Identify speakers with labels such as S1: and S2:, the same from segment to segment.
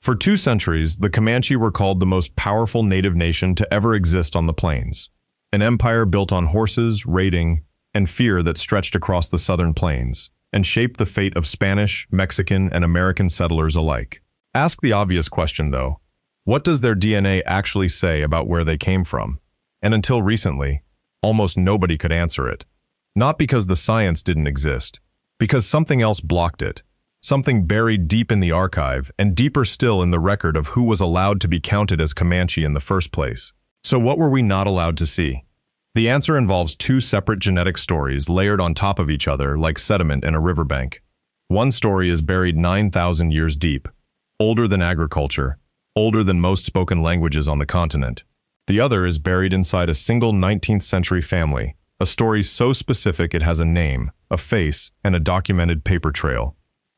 S1: For 2 centuries, the Comanche were called the most powerful native nation to ever exist on the plains. An empire built on horses, raiding, and fear that stretched across the southern plains, and shaped the fate of Spanish, Mexican, and American settlers alike. Ask the obvious question, though. What does their DNA actually say about where they came from? And until recently, almost nobody could answer it. Not because the science didn't exist, because something else blocked it. Something buried deep in the archive, and deeper still in the record of who was allowed to be counted as Comanche in the first place. So what were we not allowed to see? The answer involves 2 separate genetic stories layered on top of each other like sediment in a riverbank. One story is buried 9,000 years deep, older than agriculture, older than most spoken languages on the continent. The other is buried inside a single 19th century family, a story so specific it has a name, a face, and a documented paper trail.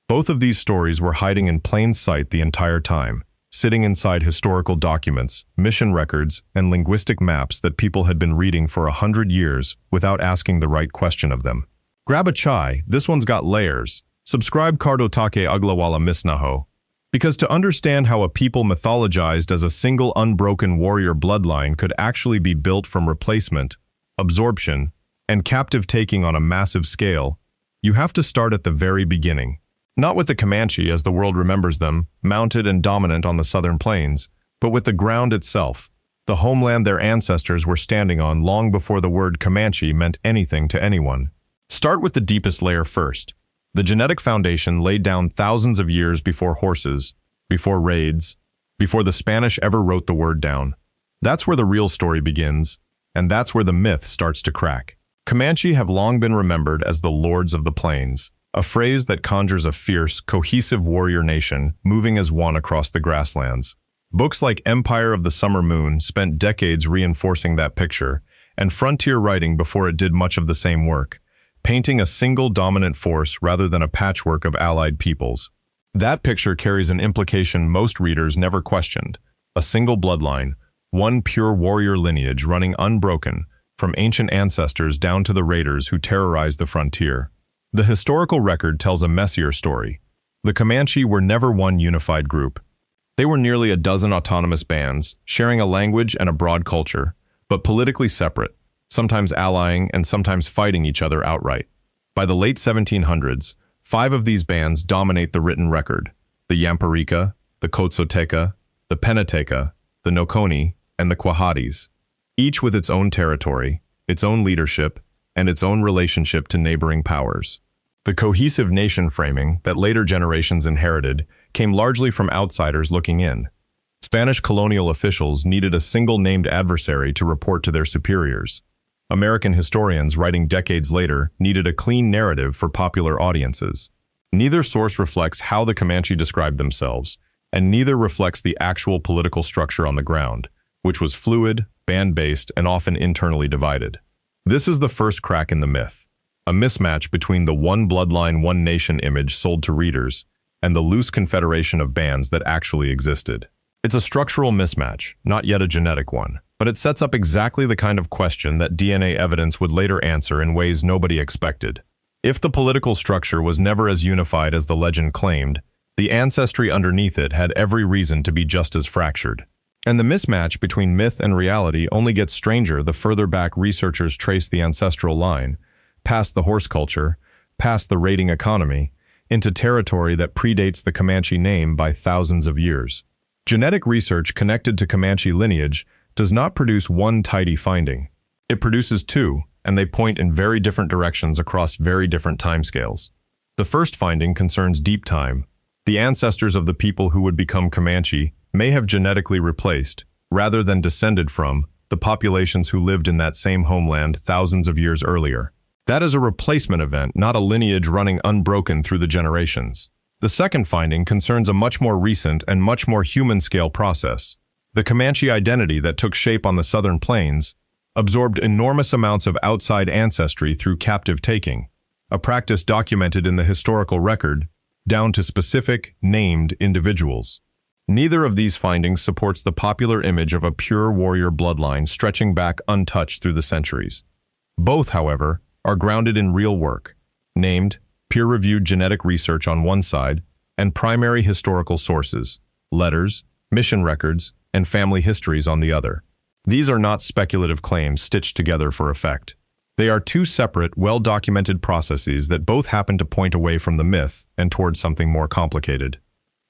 S1: Both of these stories were hiding in plain sight the entire time, sitting inside historical documents, mission records, and linguistic maps that people had been reading for 100 years without asking the right question of them. Grab a chai, this one's got layers. Subscribe Kardotake Uglawala Misnaho. Because to understand how a people mythologized as a single unbroken warrior bloodline could actually be built from replacement, absorption, and captive taking on a massive scale, you have to start at the very beginning. Not with the Comanche as the world remembers them, mounted and dominant on the southern plains, but with the ground itself, the homeland their ancestors were standing on long before the word Comanche meant anything to anyone. Start with the deepest layer first, the genetic foundation laid down thousands of years before horses, before raids, before the Spanish ever wrote the word down. That's where the real story begins, and that's where the myth starts to crack. Comanche have long been remembered as the lords of the plains, a phrase that conjures a fierce, cohesive warrior nation moving as one across the grasslands. Books like Empire of the Summer Moon spent decades reinforcing that picture, and frontier writing before it did much of the same work, painting a single dominant force rather than a patchwork of allied peoples. That picture carries an implication most readers never questioned: a single bloodline, one pure warrior lineage running unbroken, from ancient ancestors down to the raiders who terrorized the frontier. The historical record tells a messier story. The Comanche were never one unified group. They were nearly a dozen autonomous bands, sharing a language and a broad culture, but politically separate, sometimes allying and sometimes fighting each other outright. By the late 1700s, 5 of these bands dominate the written record: the Yamparica, the Kotsoteca, the Penateca, the Noconi, and the Quahatis, each with its own territory, its own leadership, and its own relationship to neighboring powers. The cohesive nation framing that later generations inherited came largely from outsiders looking in. Spanish colonial officials needed a single named adversary to report to their superiors. American historians writing decades later needed a clean narrative for popular audiences. Neither source reflects how the Comanche described themselves, and neither reflects the actual political structure on the ground, which was fluid, band-based, and often internally divided. This is the first crack in the myth, a mismatch between the one bloodline, one nation image sold to readers and the loose confederation of bands that actually existed. It's a structural mismatch, not yet a genetic one, but it sets up exactly the kind of question that DNA evidence would later answer in ways nobody expected. If the political structure was never as unified as the legend claimed, the ancestry underneath it had every reason to be just as fractured. And the mismatch between myth and reality only gets stranger the further back researchers trace the ancestral line, past the horse culture, past the raiding economy, into territory that predates the Comanche name by thousands of years. Genetic research connected to Comanche lineage does not produce one tidy finding. It produces 2, and they point in very different directions across very different timescales. The first finding concerns deep time. The ancestors of the people who would become Comanche may have genetically replaced, rather than descended from, the populations who lived in that same homeland thousands of years earlier. That is a replacement event, not a lineage running unbroken through the generations. The second finding concerns a much more recent and much more human-scale process. The Comanche identity that took shape on the southern plains absorbed enormous amounts of outside ancestry through captive taking, a practice documented in the historical record, down to specific, named individuals. Neither of these findings supports the popular image of a pure warrior bloodline stretching back untouched through the centuries. Both, however, are grounded in real work, named, peer-reviewed genetic research on one side, and primary historical sources, letters, mission records, and family histories on the other. These are not speculative claims stitched together for effect. They are two separate, well-documented processes that both happen to point away from the myth and towards something more complicated.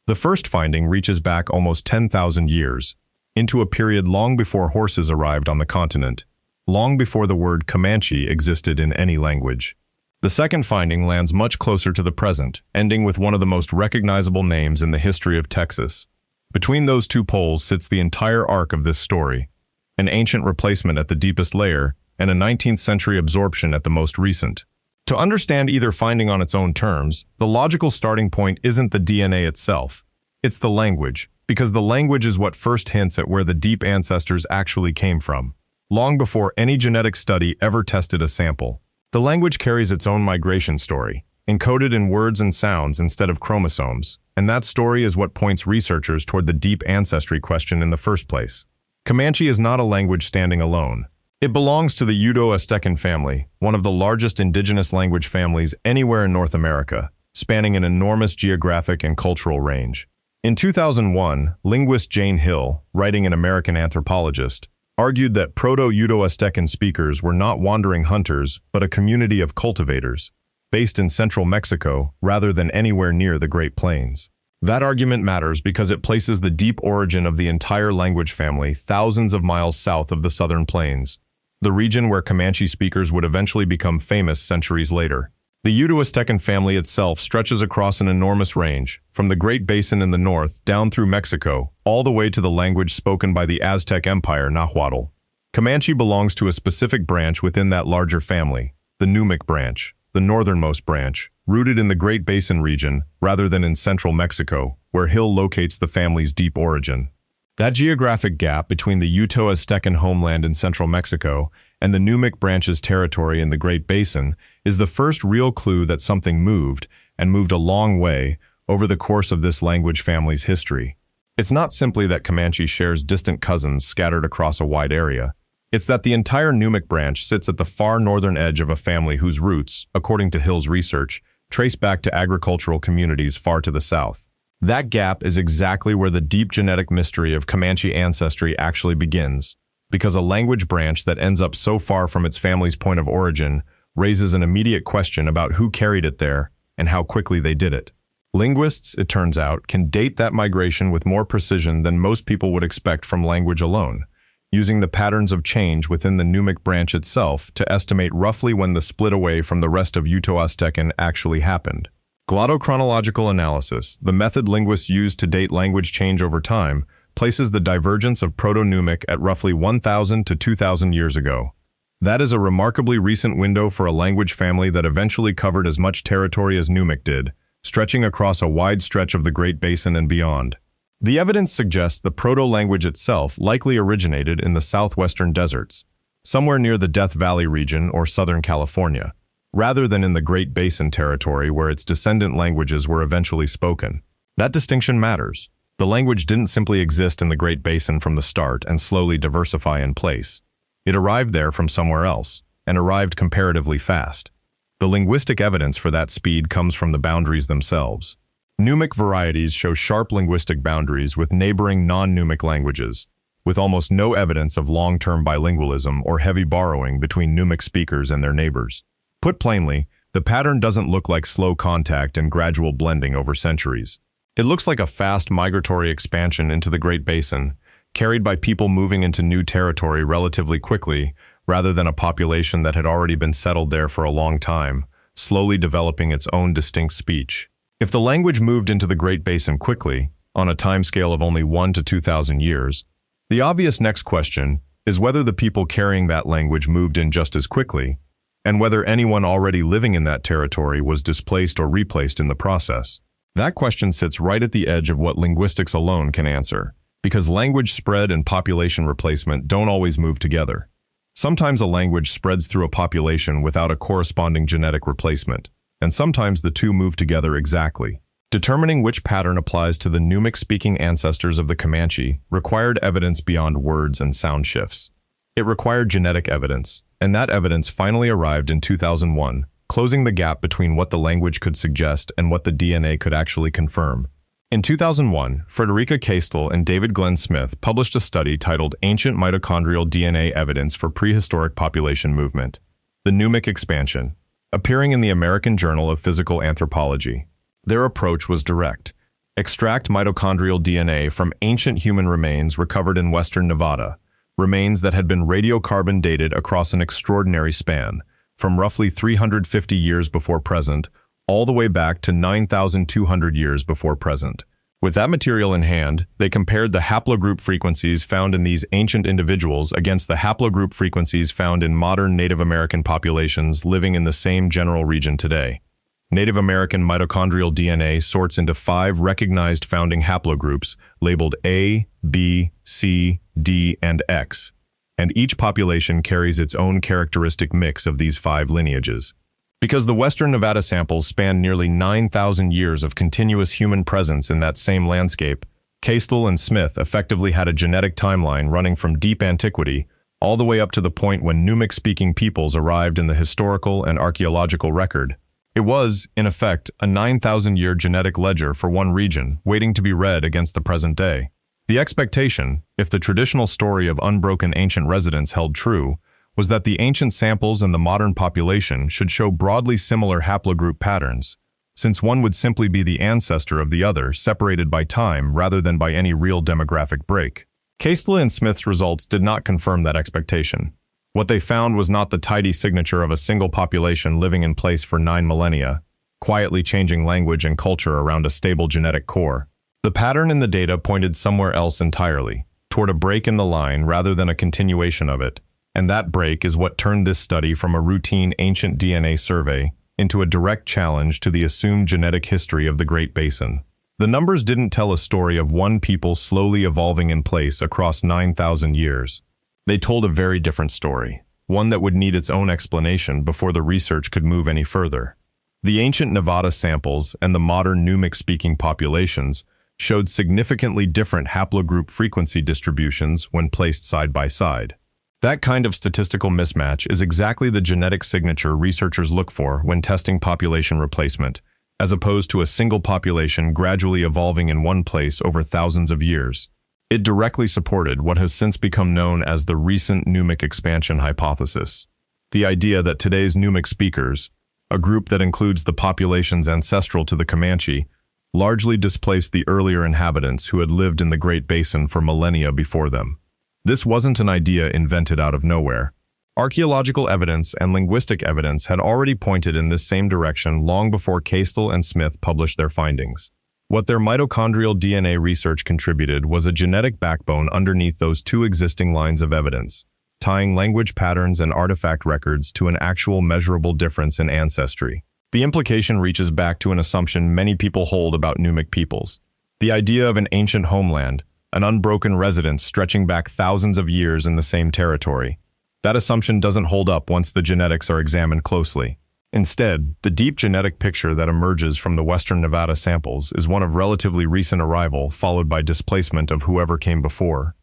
S1: The first finding reaches back almost 10,000 years, into a period long before horses arrived on the continent, long before the word Comanche existed in any language. The second finding lands much closer to the present, ending with one of the most recognizable names in the history of Texas. Between those two poles sits the entire arc of this story, an ancient replacement at the deepest layer, and a 19th century absorption at the most recent. To understand either finding on its own terms, the logical starting point isn't the DNA itself. It's the language, because the language is what first hints at where the deep ancestors actually came from, long before any genetic study ever tested a sample. The language carries its own migration story, encoded in words and sounds instead of chromosomes, and that story is what points researchers toward the deep ancestry question in the first place. Comanche is not a language standing alone. It belongs to the Uto-Aztecan family, one of the largest indigenous language families anywhere in North America, spanning an enormous geographic and cultural range. In 2001, linguist Jane Hill, writing in American Anthropologist, argued that Proto-Uto-Aztecan speakers were not wandering hunters, but a community of cultivators, based in central Mexico rather than anywhere near the Great Plains. That argument matters because it places the deep origin of the entire language family thousands of miles south of the Southern Plains, the region where Comanche speakers would eventually become famous centuries later. The Uto-Aztecan family itself stretches across an enormous range, from the Great Basin in the north down through Mexico, all the way to the language spoken by the Aztec Empire, Nahuatl. Comanche belongs to a specific branch within that larger family, the Numic branch, the northernmost branch, rooted in the Great Basin region rather than in central Mexico, where Hill locates the family's deep origin. That geographic gap between the Uto-Aztecan homeland in central Mexico and the Numic branch's territory in the Great Basin is the first real clue that something moved, and moved a long way, over the course of this language family's history. It's not simply that Comanche shares distant cousins scattered across a wide area. It's that the entire Numic branch sits at the far northern edge of a family whose roots, according to Hill's research, trace back to agricultural communities far to the south. That gap is exactly where the deep genetic mystery of Comanche ancestry actually begins, because a language branch that ends up so far from its family's point of origin raises an immediate question about who carried it there and how quickly they did it. Linguists, it turns out, can date that migration with more precision than most people would expect from language alone, using the patterns of change within the Numic branch itself to estimate roughly when the split away from the rest of Uto-Aztecan actually happened. Glottochronological analysis, the method linguists use to date language change over time, places the divergence of Proto-Numic at roughly 1,000 to 2,000 years ago. That is a remarkably recent window for a language family that eventually covered as much territory as Numic did, stretching across a wide stretch of the Great Basin and beyond. The evidence suggests the proto-language itself likely originated in the southwestern deserts, somewhere near the Death Valley region or Southern California, rather than in the Great Basin territory where its descendant languages were eventually spoken. That distinction matters. The language didn't simply exist in the Great Basin from the start and slowly diversify in place. It arrived there from somewhere else, and arrived comparatively fast. The linguistic evidence for that speed comes from the boundaries themselves. Numic varieties show sharp linguistic boundaries with neighboring non-Numic languages, with almost no evidence of long-term bilingualism or heavy borrowing between Numic speakers and their neighbors. Put plainly, the pattern doesn't look like slow contact and gradual blending over centuries. It looks like a fast migratory expansion into the Great Basin, carried by people moving into new territory relatively quickly, rather than a population that had already been settled there for a long time, slowly developing its own distinct speech. If the language moved into the Great Basin quickly, on a timescale of only 1,000 to 2,000 years, the obvious next question is whether the people carrying that language moved in just as quickly, and whether anyone already living in that territory was displaced or replaced in the process. That question sits right at the edge of what linguistics alone can answer, because language spread and population replacement don't always move together. Sometimes a language spreads through a population without a corresponding genetic replacement, and sometimes the two move together exactly. Determining which pattern applies to the Numic-speaking ancestors of the Comanche required evidence beyond words and sound shifts. It required genetic evidence, and that evidence finally arrived in 2001, closing the gap between what the language could suggest and what the DNA could actually confirm. In 2001, Frederica Kaestle and David Glenn Smith published a study titled Ancient Mitochondrial DNA Evidence for Prehistoric Population Movement, the Numic Expansion, appearing in the American Journal of Physical Anthropology. Their approach was direct. Extract mitochondrial DNA from ancient human remains recovered in western Nevada, remains that had been radiocarbon dated across an extraordinary span, from roughly 350 years before present all the way back to 9,200 years before present. With that material in hand, they compared the haplogroup frequencies found in these ancient individuals against the haplogroup frequencies found in modern Native American populations living in the same general region today. Native American mitochondrial DNA sorts into 5 recognized founding haplogroups labeled A, B, C, D, and X, and each population carries its own characteristic mix of these 5 lineages. Because the western Nevada samples span nearly 9,000 years of continuous human presence in that same landscape, Kaestle and Smith effectively had a genetic timeline running from deep antiquity all the way up to the point when Numic-speaking peoples arrived in the historical and archaeological record. It was, in effect, a 9,000-year genetic ledger for one region, waiting to be read against the present day. The expectation, if the traditional story of unbroken ancient residents held true, was that the ancient samples and the modern population should show broadly similar haplogroup patterns, since one would simply be the ancestor of the other, separated by time rather than by any real demographic break. Kaestle and Smith's results did not confirm that expectation. What they found was not the tidy signature of a single population living in place for 9 millennia, quietly changing language and culture around a stable genetic core. The pattern in the data pointed somewhere else entirely, toward a break in the line rather than a continuation of it. And that break is what turned this study from a routine ancient DNA survey into a direct challenge to the assumed genetic history of the Great Basin. The numbers didn't tell a story of one people slowly evolving in place across 9,000 years. They told a very different story, one that would need its own explanation before the research could move any further. The ancient Nevada samples and the modern Numic-speaking populations showed significantly different haplogroup frequency distributions when placed side by side. That kind of statistical mismatch is exactly the genetic signature researchers look for when testing population replacement, as opposed to a single population gradually evolving in one place over thousands of years. It directly supported what has since become known as the recent Numic expansion hypothesis. The idea that today's Numic speakers, a group that includes the populations ancestral to the Comanche, largely displaced the earlier inhabitants who had lived in the Great Basin for millennia before them. This wasn't an idea invented out of nowhere. Archaeological evidence and linguistic evidence had already pointed in this same direction long before Kaestle and Smith published their findings. What their mitochondrial DNA research contributed was a genetic backbone underneath those 2 existing lines of evidence, tying language patterns and artifact records to an actual measurable difference in ancestry. The implication reaches back to an assumption many people hold about Numic peoples: the idea of an ancient homeland, an unbroken residence stretching back thousands of years in the same territory. That assumption doesn't hold up once the genetics are examined closely. Instead, the deep genetic picture that emerges from the western Nevada samples is one of relatively recent arrival followed by displacement of whoever came before.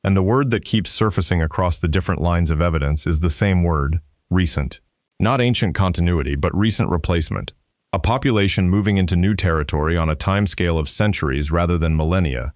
S1: And the word that keeps surfacing across the different lines of evidence is the same word: recent. Not ancient continuity, but recent replacement. A population moving into new territory on a timescale of centuries rather than millennia,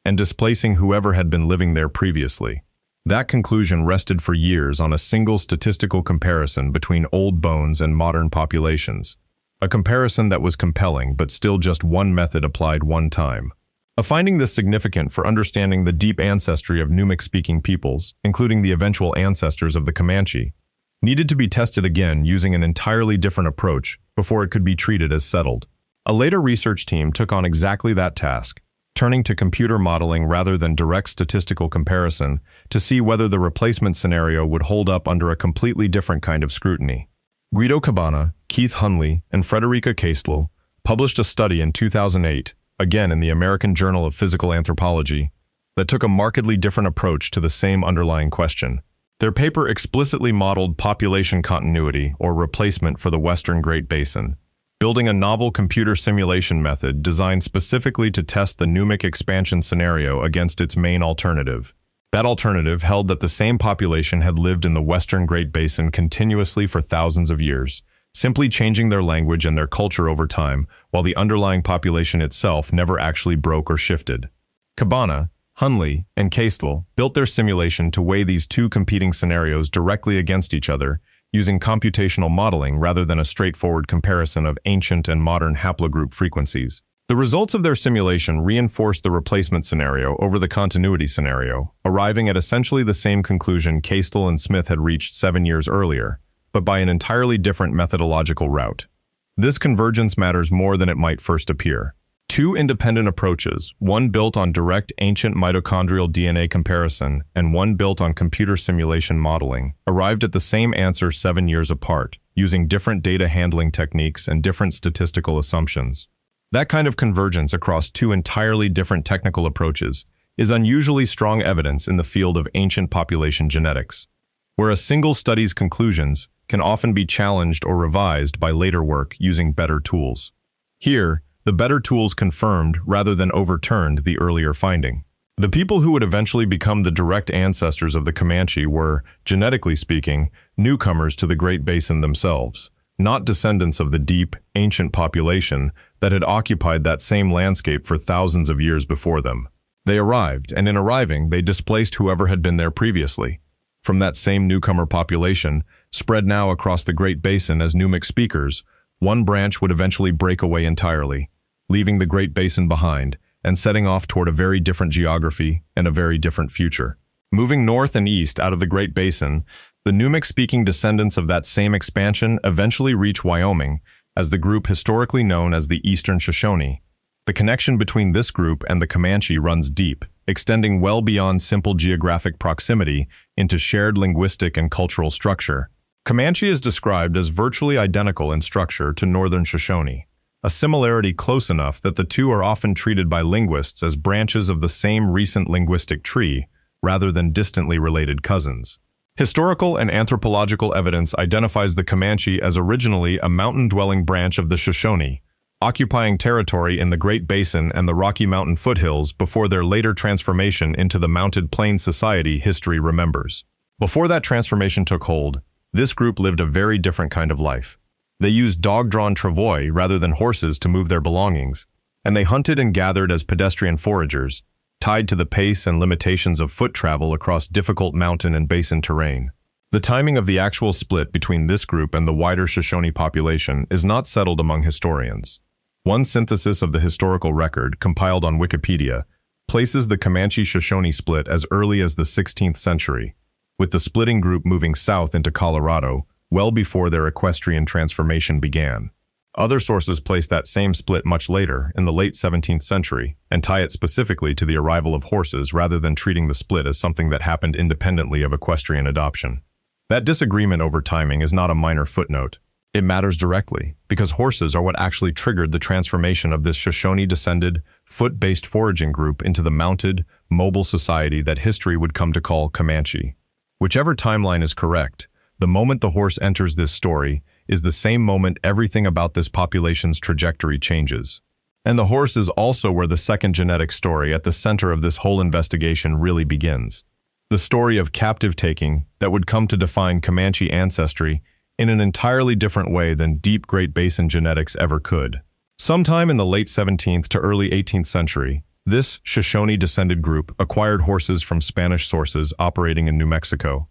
S1: and displacing whoever had been living there previously. That conclusion rested for years on a single statistical comparison between old bones and modern populations. A comparison that was compelling, but still just one method applied one time. A finding this significant for understanding the deep ancestry of Numic-speaking peoples, including the eventual ancestors of the Comanche, needed to be tested again using an entirely different approach before it could be treated as settled. A later research team took on exactly that task, turning to computer modeling rather than direct statistical comparison to see whether the replacement scenario would hold up under a completely different kind of scrutiny. Guido Cabana, Keith Hunley, and Frederica Kaestle published a study in 2008, again in the American Journal of Physical Anthropology, that took a markedly different approach to the same underlying question. Their paper explicitly modeled population continuity or replacement for the Western Great Basin, building a novel computer simulation method designed specifically to test the Numic expansion scenario against its main alternative. That alternative held that the same population had lived in the Western Great Basin continuously for thousands of years, simply changing their language and their culture over time, while the underlying population itself never actually broke or shifted. Cabana, Hunley, and Kaestle built their simulation to weigh these two competing scenarios directly against each other, using computational modeling rather than a straightforward comparison of ancient and modern haplogroup frequencies. The results of their simulation reinforced the replacement scenario over the continuity scenario, arriving at essentially the same conclusion Kaestle and Smith had reached 7 years earlier, but by an entirely different methodological route. This convergence matters more than it might first appear. Two independent approaches, one built on direct ancient mitochondrial DNA comparison and one built on computer simulation modeling, arrived at the same answer 7 years apart, using different data handling techniques and different statistical assumptions. That kind of convergence across two entirely different technical approaches is unusually strong evidence in the field of ancient population genetics, where a single study's conclusions can often be challenged or revised by later work using better tools. Here, the better tools confirmed rather than overturned the earlier finding. The people who would eventually become the direct ancestors of the Comanche were, genetically speaking, newcomers to the Great Basin themselves, not descendants of the deep, ancient population that had occupied that same landscape for thousands of years before them. They arrived, and in arriving, they displaced whoever had been there previously. From that same newcomer population, spread now across the Great Basin as Numic speakers, one branch would eventually break away entirely, leaving the Great Basin behind and setting off toward a very different geography and a very different future. Moving north and east out of the Great Basin, the Numic-speaking descendants of that same expansion eventually reach Wyoming as the group historically known as the Eastern Shoshone. The connection between this group and the Comanche runs deep, extending well beyond simple geographic proximity into shared linguistic and cultural structure. Comanche is described as virtually identical in structure to Northern Shoshone, a similarity close enough that the two are often treated by linguists as branches of the same recent linguistic tree, rather than distantly related cousins. Historical and anthropological evidence identifies the Comanche as originally a mountain-dwelling branch of the Shoshone, occupying territory in the Great Basin and the Rocky Mountain foothills before their later transformation into the mounted plains society history remembers. Before that transformation took hold, this group lived a very different kind of life. They used dog-drawn travois rather than horses to move their belongings, and they hunted and gathered as pedestrian foragers, tied to the pace and limitations of foot travel across difficult mountain and basin terrain. The timing of the actual split between this group and the wider Shoshone population is not settled among historians. One synthesis of the historical record, compiled on Wikipedia, places the Comanche-Shoshone split as early as the 16th century, with the splitting group moving south into Colorado well before their equestrian transformation began. Other sources place that same split much later, in the late 17th century, and tie it specifically to the arrival of horses rather than treating the split as something that happened independently of equestrian adoption. That disagreement over timing is not a minor footnote. It matters directly, because horses are what actually triggered the transformation of this Shoshone-descended, foot-based foraging group into the mounted, mobile society that history would come to call Comanche. Whichever timeline is correct, the moment the horse enters this story is the same moment everything about this population's trajectory changes. And the horse is also where the second genetic story at the center of this whole investigation really begins. The story of captive taking that would come to define Comanche ancestry in an entirely different way than deep Great Basin genetics ever could. Sometime in the late 17th to early 18th century, this Shoshone-descended group acquired horses from Spanish sources operating in New Mexico,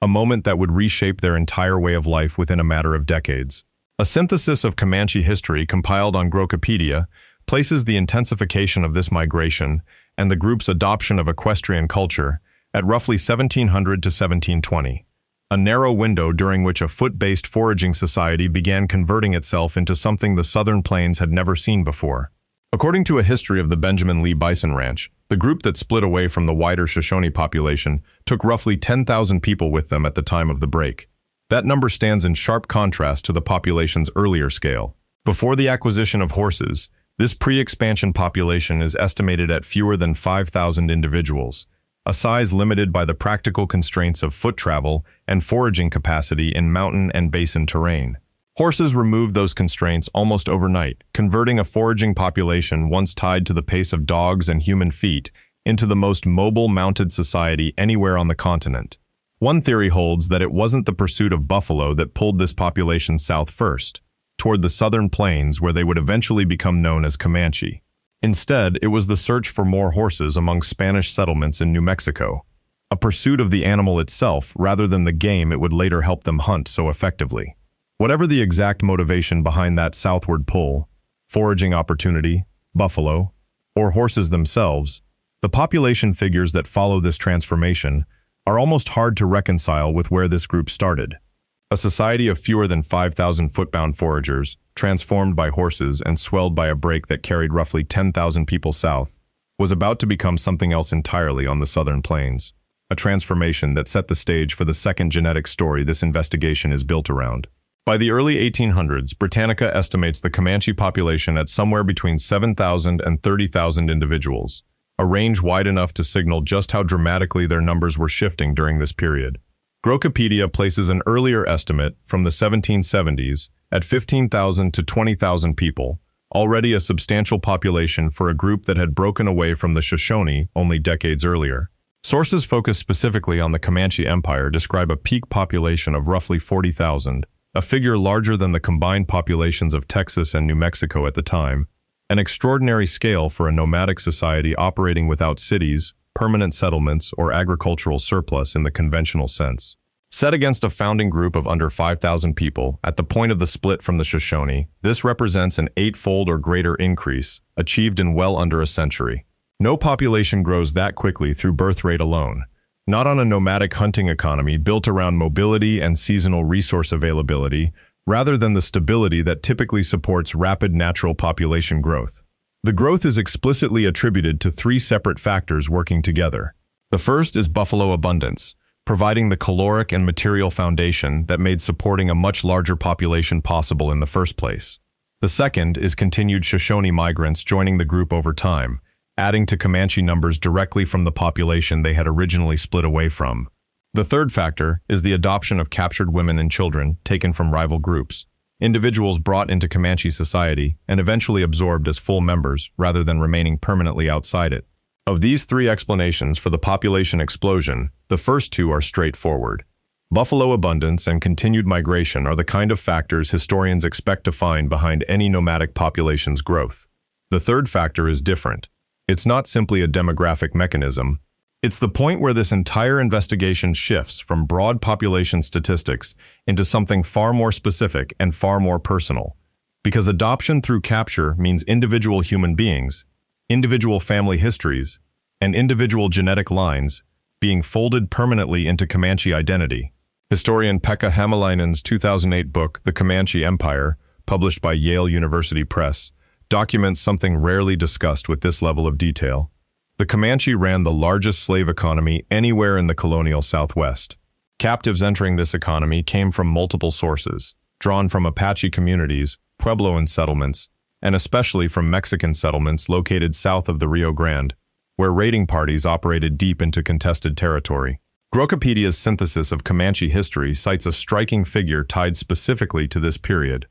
S1: a moment that would reshape their entire way of life within a matter of decades. A synthesis of Comanche history compiled on Grokopedia places the intensification of this migration and the group's adoption of equestrian culture at roughly 1700 to 1720, a narrow window during which a foot-based foraging society began converting itself into something the Southern Plains had never seen before. According to a history of the Benjamin Lee Bison Ranch, the group that split away from the wider Shoshone population took roughly 10,000 people with them at the time of the break. That number stands in sharp contrast to the population's earlier scale. Before the acquisition of horses, this pre-expansion population is estimated at fewer than 5,000 individuals, a size limited by the practical constraints of foot travel and foraging capacity in mountain and basin terrain. Horses removed those constraints almost overnight, converting a foraging population once tied to the pace of dogs and human feet into the most mobile mounted society anywhere on the continent. One theory holds that it wasn't the pursuit of buffalo that pulled this population south first, toward the southern plains where they would eventually become known as Comanche. Instead, it was the search for more horses among Spanish settlements in New Mexico, a pursuit of the animal itself rather than the game it would later help them hunt so effectively. Whatever the exact motivation behind that southward pull, foraging opportunity, buffalo, or horses themselves, the population figures that follow this transformation are almost hard to reconcile with where this group started. A society of fewer than 5,000 footbound foragers, transformed by horses and swelled by a break that carried roughly 10,000 people south, was about to become something else entirely on the southern plains, a transformation that set the stage for the second genetic story this investigation is built around. By the early 1800s, Britannica estimates the Comanche population at somewhere between 7,000 and 30,000 individuals, a range wide enough to signal just how dramatically their numbers were shifting during this period. Grokopedia places an earlier estimate from the 1770s at 15,000 to 20,000 people, already a substantial population for a group that had broken away from the Shoshone only decades earlier. Sources focused specifically on the Comanche Empire describe a peak population of roughly 40,000, a figure larger than the combined populations of Texas and New Mexico at the time, an extraordinary scale for a nomadic society operating without cities, permanent settlements, or agricultural surplus in the conventional sense. Set against a founding group of under 5,000 people, at the point of the split from the Shoshone, this represents an eightfold or greater increase, achieved in well under a century. No population grows that quickly through birth rate alone, not on a nomadic hunting economy built around mobility and seasonal resource availability, rather than the stability that typically supports rapid natural population growth. The growth is explicitly attributed to three separate factors working together. The first is buffalo abundance, providing the caloric and material foundation that made supporting a much larger population possible in the first place. The second is continued Shoshone migrants joining the group over time, adding to Comanche numbers directly from the population they had originally split away from. The third factor is the adoption of captured women and children taken from rival groups, individuals brought into Comanche society and eventually absorbed as full members rather than remaining permanently outside it. Of these three explanations for the population explosion, the first two are straightforward. Buffalo abundance and continued migration are the kind of factors historians expect to find behind any nomadic population's growth. The third factor is different. It's not simply a demographic mechanism. It's the point where this entire investigation shifts from broad population statistics into something far more specific and far more personal. Because adoption through capture means individual human beings, individual family histories, and individual genetic lines being folded permanently into Comanche identity. Historian Pekka Hämäläinen's 2008 book, The Comanche Empire, published by Yale University Press, documents something rarely discussed with this level of detail. The Comanche ran the largest slave economy anywhere in the colonial Southwest. Captives entering this economy came from multiple sources, drawn from Apache communities, Puebloan settlements, and especially from Mexican settlements located south of the Rio Grande, where raiding parties operated deep into contested territory. Grokopedia's synthesis of Comanche history cites a striking figure tied specifically to this period.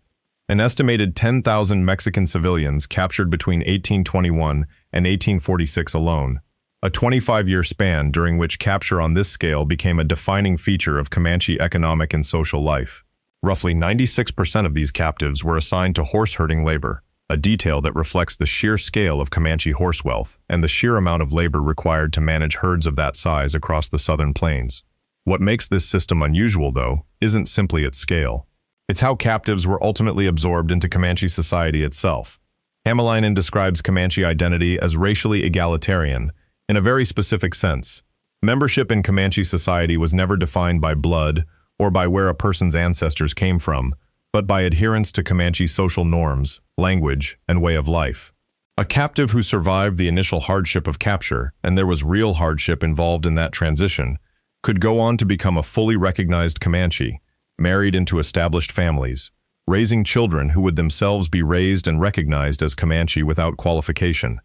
S1: An estimated 10,000 Mexican civilians captured between 1821 and 1846 alone, a 25-year span during which capture on this scale became a defining feature of Comanche economic and social life. Roughly 96% of these captives were assigned to horse-herding labor, a detail that reflects the sheer scale of Comanche horse wealth and the sheer amount of labor required to manage herds of that size across the southern plains. What makes this system unusual, though, isn't simply its scale. It's how captives were ultimately absorbed into Comanche society itself. Hämäläinen describes Comanche identity as racially egalitarian, in a very specific sense. Membership in Comanche society was never defined by blood or by where a person's ancestors came from, but by adherence to Comanche social norms, language, and way of life. A captive who survived the initial hardship of capture, and there was real hardship involved in that transition, could go on to become a fully recognized Comanche, married into established families, raising children who would themselves be raised and recognized as Comanche without qualification.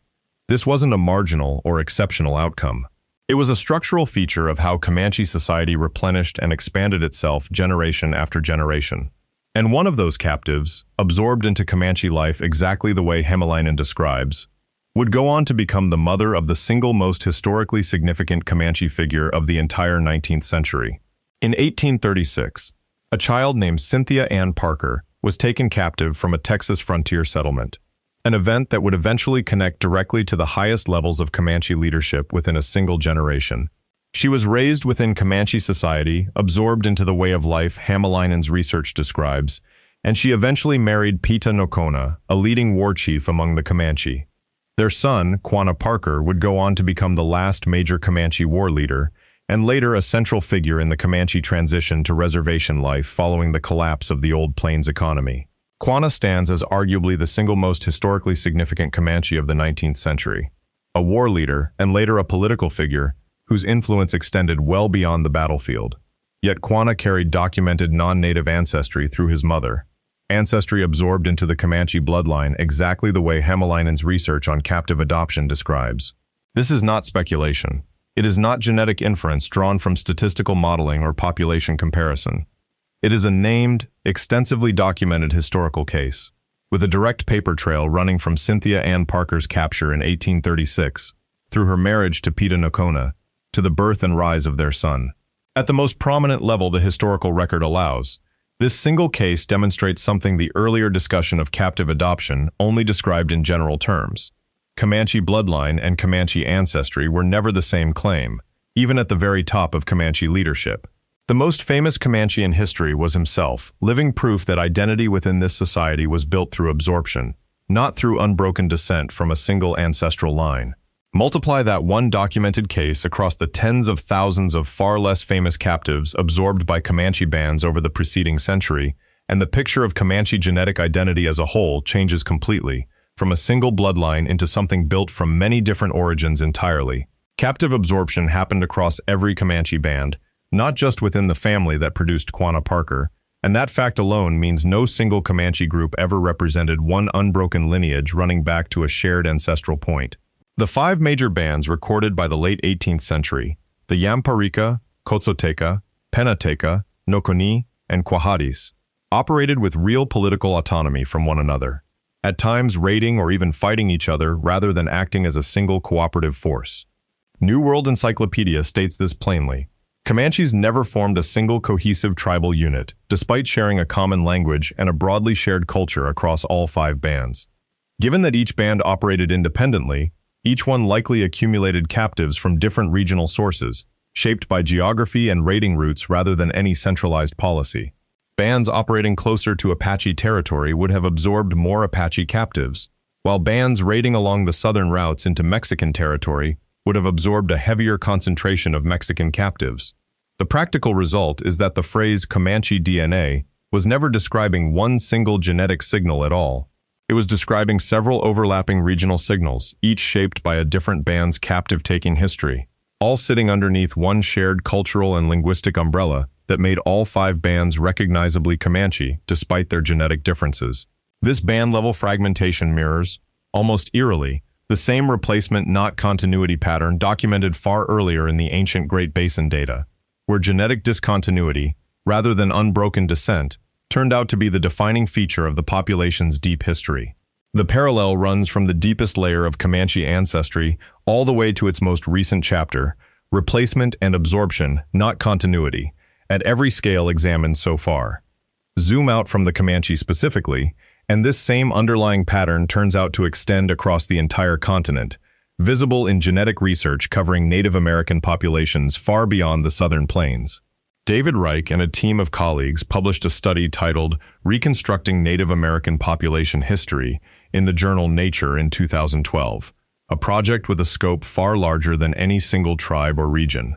S1: This wasn't a marginal or exceptional outcome. It was a structural feature of how Comanche society replenished and expanded itself generation after generation. And one of those captives, absorbed into Comanche life exactly the way Hämäläinen describes, would go on to become the mother of the single most historically significant Comanche figure of the entire 19th century. In 1836, a child named Cynthia Ann Parker was taken captive from a Texas frontier settlement, an event that would eventually connect directly to the highest levels of Comanche leadership within a single generation. She was raised within Comanche society, absorbed into the way of life Hämäläinen's research describes, and she eventually married Pita Nocona, a leading war chief among the Comanche. Their son, Quanah Parker, would go on to become the last major Comanche war leader, and later a central figure in the Comanche transition to reservation life following the collapse of the Old Plains economy. Quanah stands as arguably the single most historically significant Comanche of the 19th century, a war leader and later a political figure whose influence extended well beyond the battlefield. Yet Quanah carried documented non-native ancestry through his mother, ancestry absorbed into the Comanche bloodline exactly the way Hämäläinen's research on captive adoption describes. This is not speculation. It is not genetic inference drawn from statistical modeling or population comparison. It is a named, extensively documented historical case, with a direct paper trail running from Cynthia Ann Parker's capture in 1836, through her marriage to Pita Nocona, to the birth and rise of their son. At the most prominent level the historical record allows, this single case demonstrates something the earlier discussion of captive adoption only described in general terms. Comanche bloodline and Comanche ancestry were never the same claim, even at the very top of Comanche leadership. The most famous Comanche in history was himself, living proof that identity within this society was built through absorption, not through unbroken descent from a single ancestral line. Multiply that one documented case across the tens of thousands of far less famous captives absorbed by Comanche bands over the preceding century, and the picture of Comanche genetic identity as a whole changes completely, from a single bloodline into something built from many different origins entirely. Captive absorption happened across every Comanche band, not just within the family that produced Quanah Parker, and that fact alone means no single Comanche group ever represented one unbroken lineage running back to a shared ancestral point. The five major bands recorded by the late 18th century, the Yamparika, Kotsoteca, Penateca, Noconi, and Quahadis, operated with real political autonomy from one another, at times raiding or even fighting each other rather than acting as a single cooperative force. New World Encyclopedia states this plainly. Comanches never formed a single cohesive tribal unit, despite sharing a common language and a broadly shared culture across all five bands. Given that each band operated independently, each one likely accumulated captives from different regional sources, shaped by geography and raiding routes rather than any centralized policy. Bands operating closer to Apache territory would have absorbed more Apache captives, while bands raiding along the southern routes into Mexican territory would have absorbed a heavier concentration of Mexican captives. The practical result is that the phrase Comanche DNA was never describing one single genetic signal at all. It was describing several overlapping regional signals, each shaped by a different band's captive-taking history, all sitting underneath one shared cultural and linguistic umbrella that made all five bands recognizably Comanche despite their genetic differences. This band-level fragmentation mirrors, almost eerily, the same replacement not continuity pattern documented far earlier in the ancient Great Basin data, where genetic discontinuity, rather than unbroken descent, turned out to be the defining feature of the population's deep history. The parallel runs from the deepest layer of Comanche ancestry all the way to its most recent chapter, replacement and absorption, not continuity, at every scale examined so far. Zoom out from the Comanche specifically, and this same underlying pattern turns out to extend across the entire continent, visible in genetic research covering Native American populations far beyond the southern plains. David Reich and a team of colleagues published a study titled Reconstructing Native American Population History in the journal Nature in 2012, a project with a scope far larger than any single tribe or region.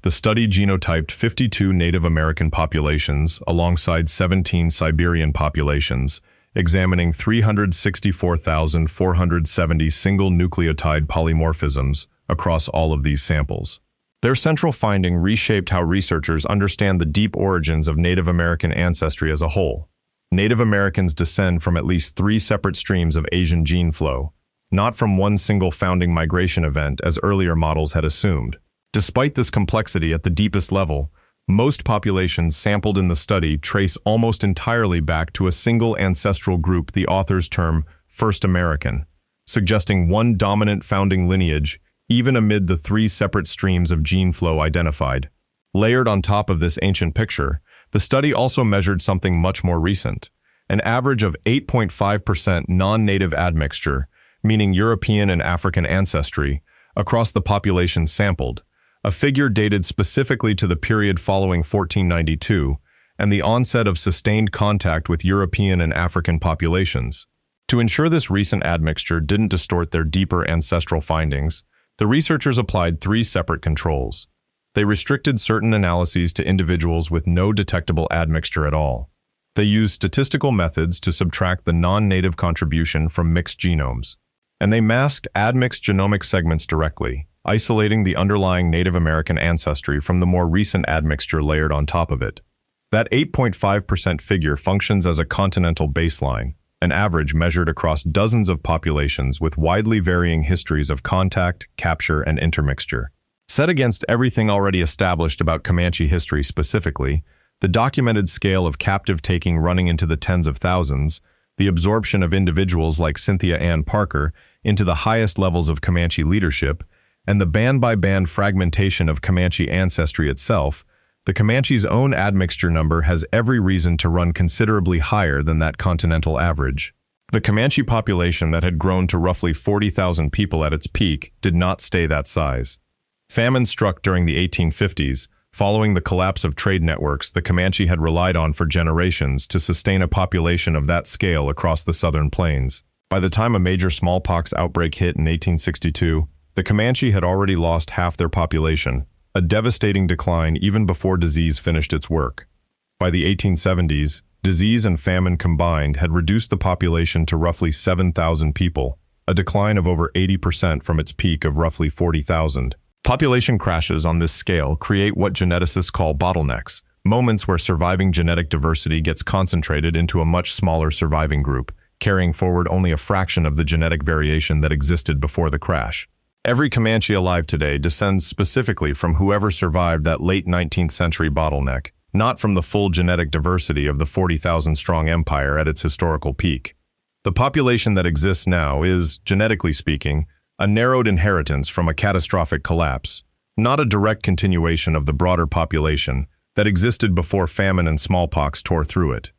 S1: The study genotyped 52 Native American populations alongside 17 Siberian populations, examining 364,470 single nucleotide polymorphisms across all of these samples. Their central finding reshaped how researchers understand the deep origins of Native American ancestry as a whole. Native Americans descend from at least 3 separate streams of Asian gene flow, not from one single founding migration event as earlier models had assumed. Despite this complexity at the deepest level, most populations sampled in the study trace almost entirely back to a single ancestral group the authors term First American, suggesting one dominant founding lineage even amid the 3 separate streams of gene flow identified. Layered on top of this ancient picture, the study also measured something much more recent, an average of 8.5% non-native admixture, meaning European and African ancestry, across the population sampled, a figure dated specifically to the period following 1492 and the onset of sustained contact with European and African populations. To ensure this recent admixture didn't distort their deeper ancestral findings, the researchers applied 3 separate controls. They restricted certain analyses to individuals with no detectable admixture at all. They used statistical methods to subtract the non-native contribution from mixed genomes. And they masked admixed genomic segments directly, isolating the underlying Native American ancestry from the more recent admixture layered on top of it. That 8.5% figure functions as a continental baseline, an average measured across dozens of populations with widely varying histories of contact, capture, and intermixture. Set against everything already established about Comanche history specifically, the documented scale of captive taking running into the tens of thousands, the absorption of individuals like Cynthia Ann Parker into the highest levels of Comanche leadership, and the band-by-band fragmentation of Comanche ancestry itself, the Comanche's own admixture number has every reason to run considerably higher than that continental average. The Comanche population that had grown to roughly 40,000 people at its peak did not stay that size. Famine struck during the 1850s, following the collapse of trade networks the Comanche had relied on for generations to sustain a population of that scale across the southern plains. By the time a major smallpox outbreak hit in 1862, the Comanche had already lost half their population, a devastating decline even before disease finished its work. By the 1870s, disease and famine combined had reduced the population to roughly 7,000 people, a decline of over 80% from its peak of roughly 40,000. Population crashes on this scale create what geneticists call bottlenecks, moments where surviving genetic diversity gets concentrated into a much smaller surviving group, carrying forward only a fraction of the genetic variation that existed before the crash. Every Comanche alive today descends specifically from whoever survived that late 19th century bottleneck, not from the full genetic diversity of the 40,000-strong empire at its historical peak. The population that exists now is, genetically speaking, a narrowed inheritance from a catastrophic collapse, not a direct continuation of the broader population that existed before famine and smallpox tore through it.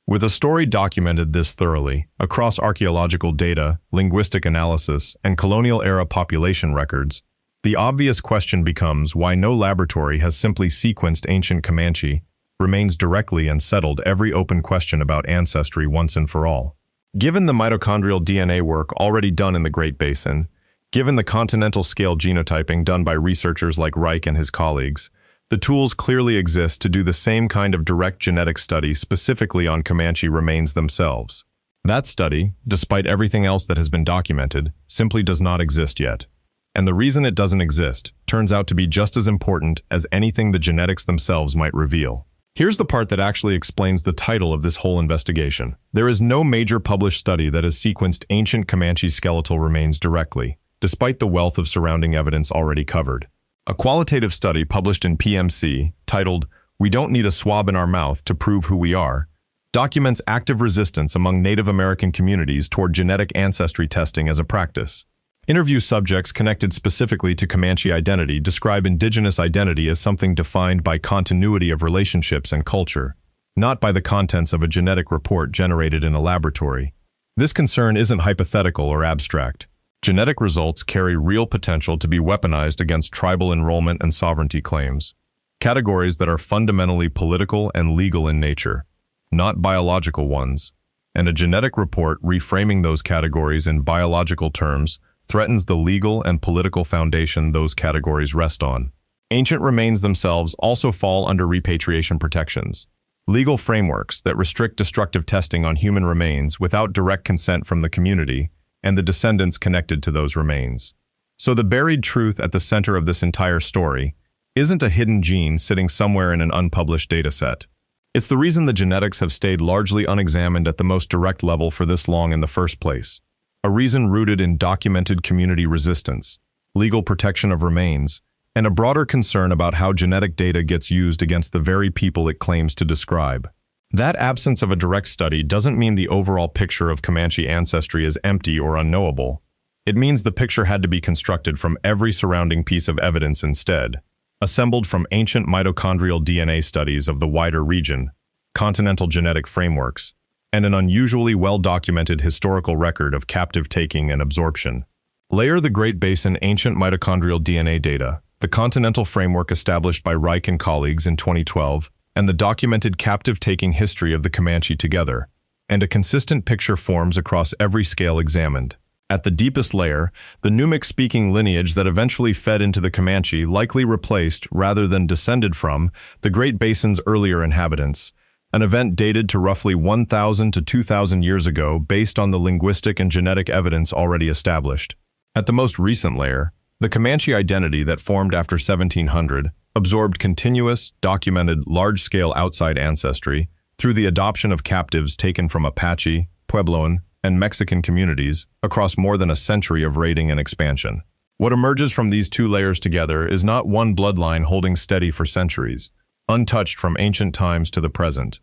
S1: With a story documented this thoroughly, across archaeological data, linguistic analysis, and colonial-era population records, the obvious question becomes why no laboratory has simply sequenced ancient Comanche, remains directly and settled every open question about ancestry once and for all. Given the mitochondrial DNA work already done in the Great Basin, given the continental scale genotyping done by researchers like Reich and his colleagues, the tools clearly exist to do the same kind of direct genetic study specifically on Comanche remains themselves. That study, despite everything else that has been documented, simply does not exist yet. And the reason it doesn't exist turns out to be just as important as anything the genetics themselves might reveal. Here's the part that actually explains the title of this whole investigation. There is no major published study that has sequenced ancient Comanche skeletal remains directly, despite the wealth of surrounding evidence already covered. A qualitative study published in PMC, titled, "We Don't Need a Swab in Our Mouth to Prove Who We Are," documents active resistance among Native American communities toward genetic ancestry testing as a practice. Interview subjects connected specifically to Comanche identity describe indigenous identity as something defined by continuity of relationships and culture, not by the contents of a genetic report generated in a laboratory. This concern isn't hypothetical or abstract. Genetic results carry real potential to be weaponized against tribal enrollment and sovereignty claims, categories that are fundamentally political and legal in nature, not biological ones, and a genetic report reframing those categories in biological terms threatens the legal and political foundation those categories rest on. Ancient remains themselves also fall under repatriation protections, legal frameworks that restrict destructive testing on human remains without direct consent from the community and the descendants connected to those remains. So the buried truth at the center of this entire story isn't a hidden gene sitting somewhere in an unpublished dataset. It's the reason the genetics have stayed largely unexamined at the most direct level for this long in the first place. A reason rooted in documented community resistance, legal protection of remains, and a broader concern about how genetic data gets used against the very people it claims to describe. That absence of a direct study doesn't mean the overall picture of Comanche ancestry is empty or unknowable. It means the picture had to be constructed from every surrounding piece of evidence instead. assembled from ancient mitochondrial DNA studies of the wider region, continental genetic frameworks, and an unusually well-documented historical record of captive taking and absorption. Layer the Great Basin ancient mitochondrial DNA data, the continental framework established by Reich and colleagues in 2012, and the documented captive-taking history of the Comanche together, and a consistent picture forms across every scale examined. At the deepest layer, the Numic-speaking lineage that eventually fed into the Comanche likely replaced, rather than descended from, the Great Basin's earlier inhabitants, an event dated to roughly 1,000 to 2,000 years ago based on the linguistic and genetic evidence already established. At the most recent layer, the Comanche identity that formed after 1700 absorbed continuous, documented, large-scale outside ancestry through the adoption of captives taken from Apache, Puebloan, and Mexican communities across more than a century of raiding and expansion. What emerges from these two layers together is not one bloodline holding steady for centuries, untouched from ancient times to the present.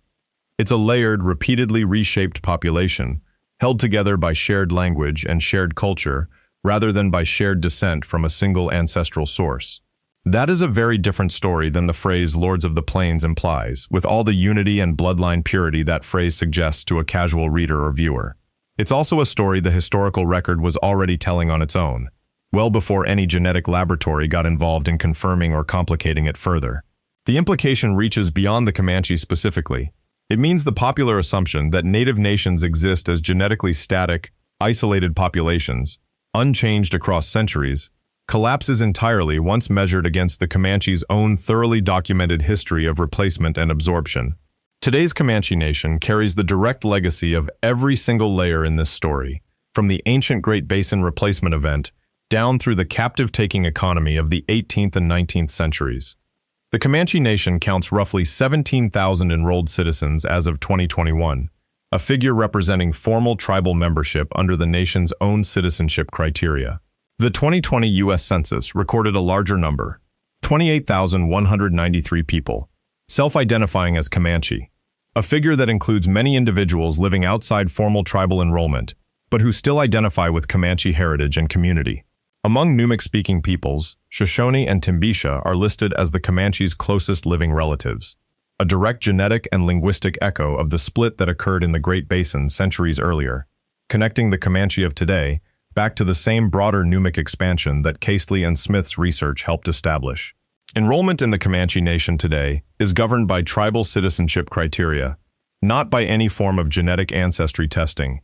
S1: It's a layered, repeatedly reshaped population, held together by shared language and shared culture, rather than by shared descent from a single ancestral source. That is a very different story than the phrase Lords of the Plains implies, with all the unity and bloodline purity that phrase suggests to a casual reader or viewer. It's also a story the historical record was already telling on its own, well before any genetic laboratory got involved in confirming or complicating it further. The implication reaches beyond the Comanche specifically. It means the popular assumption that native nations exist as genetically static, isolated populations, unchanged across centuries, collapses entirely once measured against the Comanche's own thoroughly documented history of replacement and absorption. Today's Comanche nation carries the direct legacy of every single layer in this story, from the ancient Great Basin replacement event down through the captive-taking economy of the 18th and 19th centuries. The Comanche nation counts roughly 17,000 enrolled citizens as of 2021, a figure representing formal tribal membership under the nation's own citizenship criteria. The 2020 U.S. Census recorded a larger number, 28,193 people, self-identifying as Comanche, a figure that includes many individuals living outside formal tribal enrollment, but who still identify with Comanche heritage and community. Among Numic-speaking peoples, Shoshone and Timbisha are listed as the Comanche's closest living relatives, a direct genetic and linguistic echo of the split that occurred in the Great Basin centuries earlier, connecting the Comanche of today back to the same broader Numic expansion that Kaestle and Smith's research helped establish. Enrollment in the Comanche Nation today is governed by tribal citizenship criteria, not by any form of genetic ancestry testing,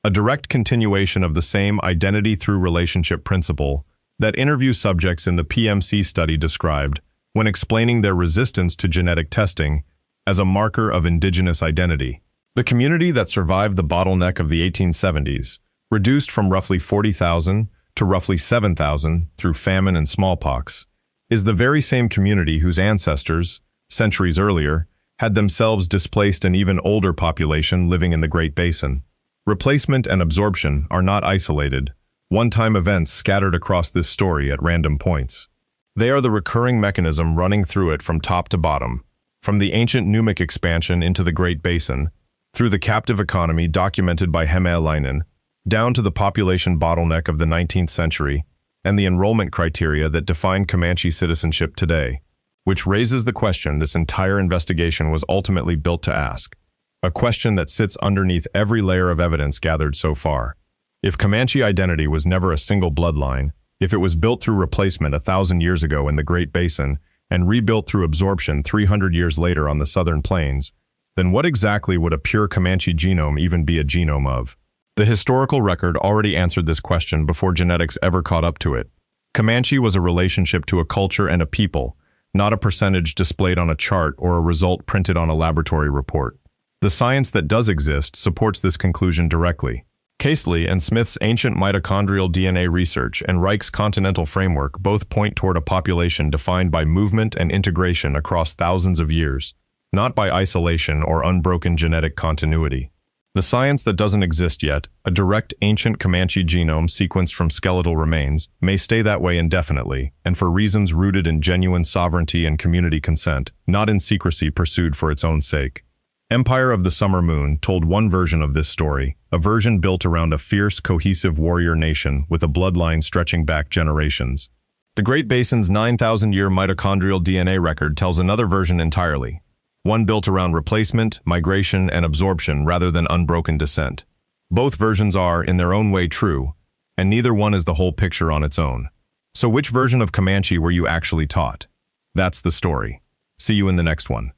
S1: a direct continuation of the same identity through relationship principle that interview subjects in the PMC study described when explaining their resistance to genetic testing as a marker of indigenous identity. The community that survived the bottleneck of the 1870s, reduced from roughly 40,000 to roughly 7,000 through famine and smallpox, is the very same community whose ancestors, centuries earlier, had themselves displaced an even older population living in the Great Basin. Replacement and absorption are not isolated, one-time events scattered across this story at random points. They are the recurring mechanism running through it from top to bottom, from the ancient Numic expansion into the Great Basin, through the captive economy documented by Hämäläinen, down to the population bottleneck of the 19th century, and the enrollment criteria that define Comanche citizenship today, which raises the question this entire investigation was ultimately built to ask, a question that sits underneath every layer of evidence gathered so far. If Comanche identity was never a single bloodline, if it was built through replacement 1,000 years ago in the Great Basin and rebuilt through absorption 300 years later on the southern plains, then what exactly would a pure Comanche genome even be a genome of? The historical record already answered this question before genetics ever caught up to it. Comanche was a relationship to a culture and a people, not a percentage displayed on a chart or a result printed on a laboratory report. The science that does exist supports this conclusion directly. Kaestle and Smith's ancient mitochondrial DNA research and Reich's continental framework both point toward a population defined by movement and integration across thousands of years, not by isolation or unbroken genetic continuity. The science that doesn't exist yet, a direct ancient Comanche genome sequenced from skeletal remains, may stay that way indefinitely, and for reasons rooted in genuine sovereignty and community consent, not in secrecy pursued for its own sake. Empire of the Summer Moon told one version of this story, a version built around a fierce, cohesive warrior nation with a bloodline stretching back generations. The Great Basin's 9,000-year mitochondrial DNA record tells another version entirely, one built around replacement, migration, and absorption rather than unbroken descent. Both versions are, in their own way, true, and neither one is the whole picture on its own. So which version of Comanche were you actually taught? That's the story. See you in the next one.